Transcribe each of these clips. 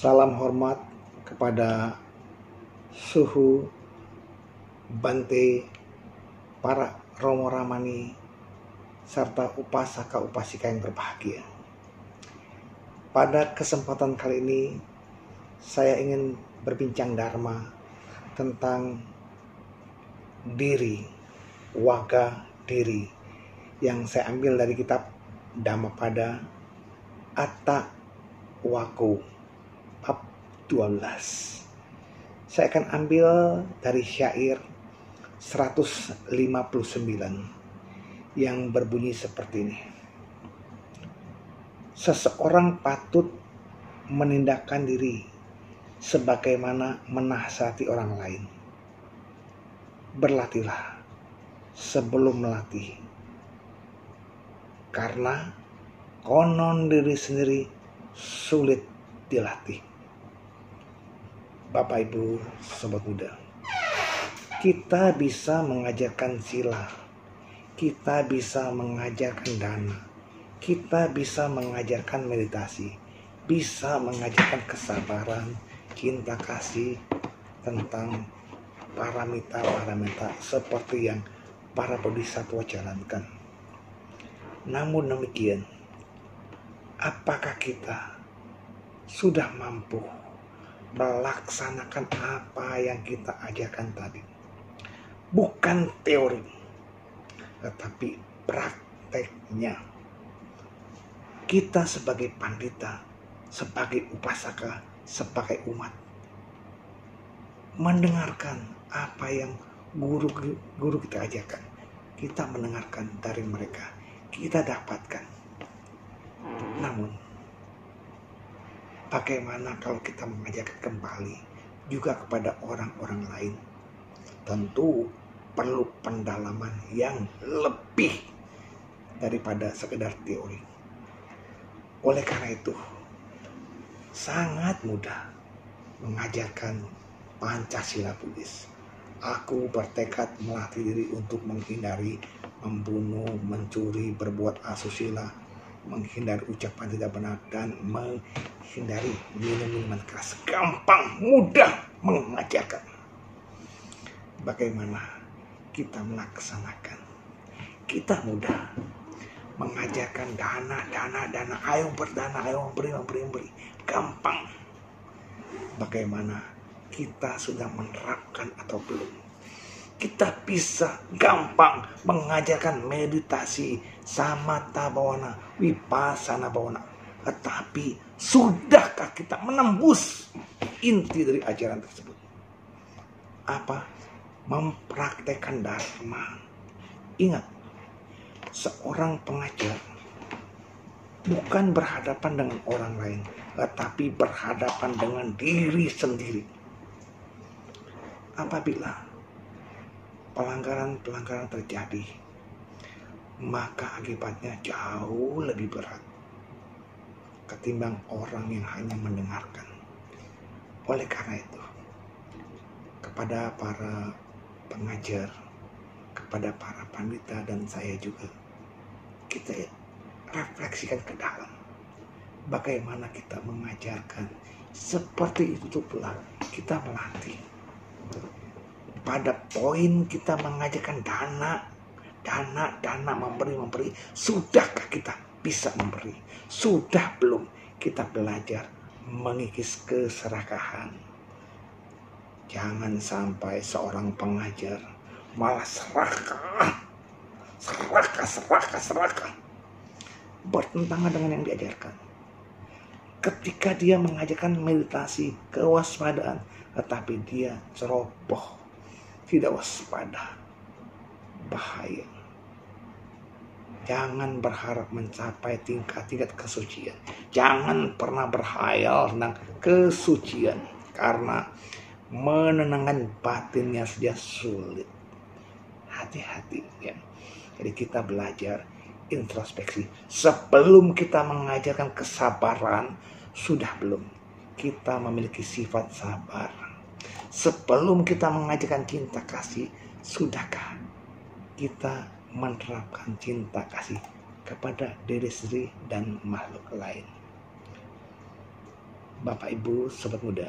Salam hormat kepada suhu, bante, para romo ramani, serta upasaka-upasika yang berbahagia. Pada kesempatan kali ini, saya ingin berbincang dharma tentang diri, waga diri, yang saya ambil dari kitab Dhammapada Atta Waku bab 12. Saya akan ambil dari syair 159 yang berbunyi seperti ini. Seseorang patut menindakkan diri sebagaimana menasihati orang lain. Berlatihlah sebelum melatih, karena konon diri sendiri sulit dilatih. Bapak Ibu Sobat Muda, kita bisa mengajarkan sila, kita bisa mengajarkan dana, kita bisa mengajarkan meditasi, bisa mengajarkan kesabaran, cinta kasih, tentang paramita seperti yang para bodhisattva jalankan. Namun demikian, apakah kita sudah mampu melaksanakan apa yang kita ajarkan tadi? Bukan teori, tetapi prakteknya. Kita sebagai pandita, sebagai upasaka, sebagai umat, mendengarkan apa yang guru kita ajarkan. Kita mendengarkan dari mereka, kita dapatkan. Namun, bagaimana kalau kita mengajarkan kembali juga kepada orang-orang lain? Tentu perlu pendalaman yang lebih daripada sekedar teori. Oleh karena itu, sangat mudah mengajarkan Pancasila Buddhis. Aku bertekad melatih diri untuk menghindari membunuh, mencuri, berbuat asusila, menghindari ucapan tidak benar, dan menghindari minuman keras. Gampang, mudah mengajarkan. Bagaimana kita melaksanakan? Kita mudah mengajarkan dana, ayo berdana, ayo memberi. Gampang. Bagaimana kita sudah menerapkan atau belum? Kita bisa gampang mengajarkan meditasi, samatha bhavana, vipassana bhavana. Tetapi sudahkah kita menembus inti dari ajaran tersebut? Apa? Mempraktekkan dharma. Ingat, seorang pengajar bukan berhadapan dengan orang lain, tetapi berhadapan dengan diri sendiri. Apabila pelanggaran terjadi, maka akibatnya jauh lebih berat ketimbang orang yang hanya mendengarkan. Oleh karena itu, kepada para pengajar, kepada para pandita dan saya juga, kita refleksikan ke dalam. Bagaimana kita mengajarkan, seperti itu pula kita melatih. Pada poin kita mengajarkan dana, memberi, sudahkah kita bisa memberi? Sudah belum kita belajar mengikis keserakahan? Jangan sampai seorang pengajar malah serakah, bertentangan dengan yang diajarkan. Ketika dia mengajarkan meditasi, kewaspadaan, tetapi dia ceroboh, tidak waspada, bahaya. Jangan berharap mencapai tingkat kesucian. Jangan pernah berhayal tentang kesucian, karena menenangkan batinnya saja sulit. Hati-hati ya. Jadi kita belajar introspeksi. Sebelum kita mengajarkan kesabaran, sudah belum kita memiliki sifat sabar? Sebelum kita mengajarkan cinta kasih, sudahkah kita menerapkan cinta kasih kepada diri sendiri dan makhluk lain? Bapak Ibu Sobat Muda,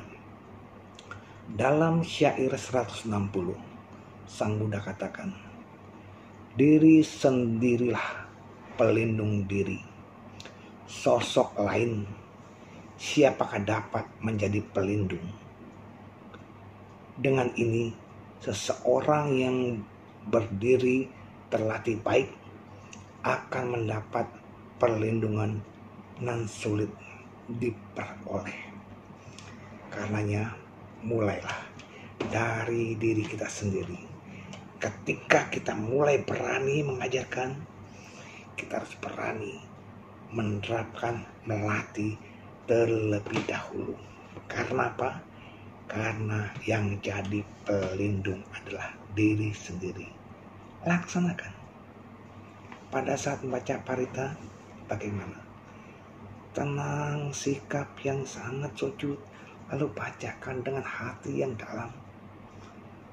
dalam syair 160 Sang Buddha katakan, diri sendirilah pelindung diri. Sosok lain siapakah dapat menjadi pelindung? Dengan ini seseorang yang berdiri terlatih baik akan mendapat perlindungan nan sulit diperoleh. Karenanya mulailah dari diri kita sendiri. Ketika kita mulai berani mengajarkan, kita harus berani menerapkan, melatih terlebih dahulu. Karena apa? Karena yang jadi pelindung adalah diri sendiri. Laksanakan. Pada saat membaca parita, bagaimana? Tenang, sikap yang sangat sujud, lalu bacakan dengan hati yang dalam.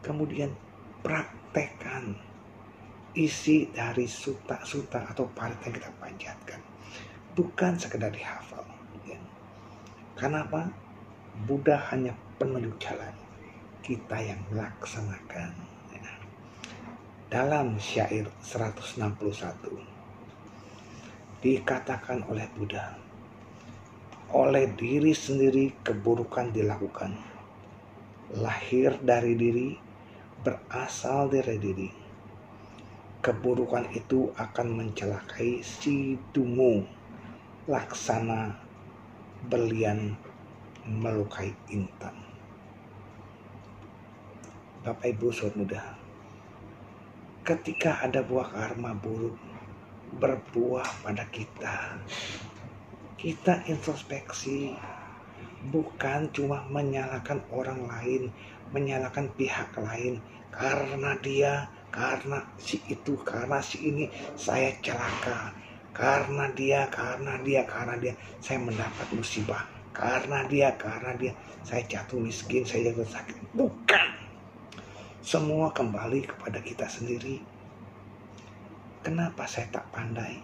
Kemudian praktekkan isi dari suta-suta atau parita yang kita panjatkan. Bukan sekedar dihafal. Ya. Kenapa? Buddha hanya penunjuk jalan, kita yang melaksanakan. Ya. Dalam syair 161 dikatakan oleh Buddha, oleh diri sendiri keburukan dilakukan. Lahir dari diri, berasal dari diri. Keburukan itu akan mencelakai si dungu, laksana berlian melukai intan. Bapak Ibu Sobat Muda, ketika ada buah karma buruk berbuah pada kita introspeksi, bukan cuma menyalahkan orang lain, menyalahkan pihak lain, karena dia, karena si itu, karena si ini saya celaka, karena dia saya mendapat musibah, karena dia saya jatuh miskin, saya jatuh sakit. Bukan, semua kembali kepada kita sendiri. Kenapa saya tak pandai?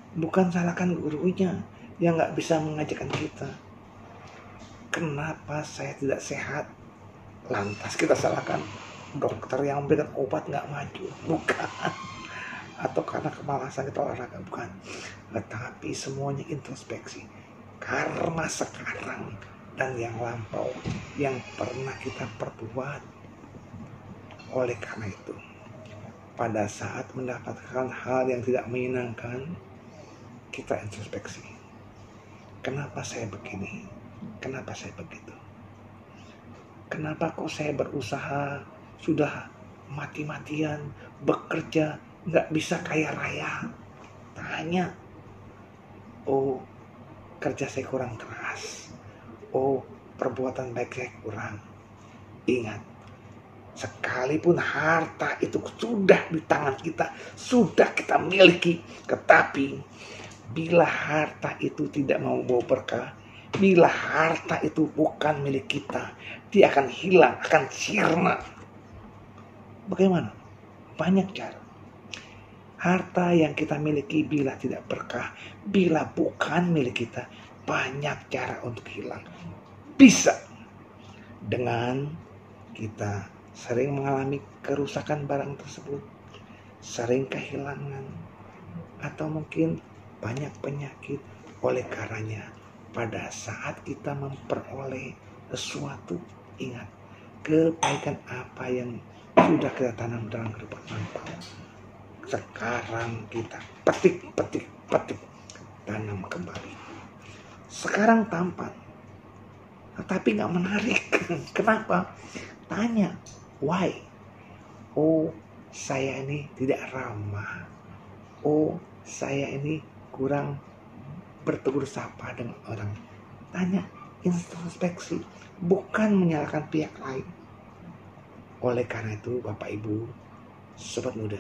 Bukan salahkan gurunya yang gak bisa mengajarkan kita. Kenapa saya tidak sehat? Lantas kita salahkan dokter yang memberikan obat gak maju. Bukan. Atau karena kemalasan kita olahraga. Bukan. Tetapi semuanya introspeksi. Karma sekarang dan yang lampau yang pernah kita perbuat. Oleh karena itu, pada saat mendapatkan hal yang tidak menyenangkan, kita introspeksi. Kenapa saya begini? Kenapa saya begitu? Kenapa kok saya berusaha sudah mati-matian bekerja nggak bisa kaya raya? Tanya. Oh, kerja saya kurang keras. Oh, perbuatan baik saya kurang. Ingat, sekalipun harta itu sudah di tangan kita, sudah kita miliki, tetapi bila harta itu tidak mau bawa berkah, bila harta itu bukan milik kita, dia akan hilang, akan sirna. Bagaimana? Banyak cara. Harta yang kita miliki bila tidak berkah, bila bukan milik kita, banyak cara untuk hilang. Bisa dengan kita sering mengalami kerusakan barang tersebut, sering kehilangan, atau mungkin banyak penyakit. Oleh karenanya, pada saat kita memperoleh sesuatu, ingat, kebaikan apa yang sudah kita tanam dalam kehidupan lampau, sekarang kita petik, tanam kembali. Sekarang tampan, tetapi gak menarik. Kenapa? Tanya, why? Oh, saya ini tidak ramah. Oh, saya ini kurang bertegur sapa dengan orang. Tanya, introspeksi, bukan menyalahkan pihak lain. Oleh karena itu, Bapak Ibu, Sobat Muda,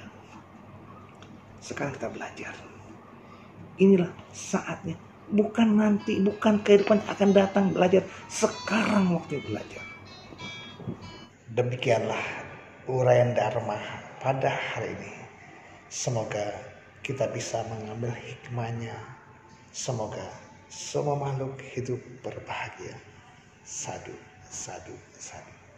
sekarang kita belajar. Inilah saatnya, bukan nanti, bukan kehidupan akan datang belajar. Sekarang waktu belajar. Demikianlah uraian Dharma pada hari ini. Semoga kita bisa mengambil hikmahnya. Semoga semua makhluk hidup berbahagia. Sadu, sadu, sadu.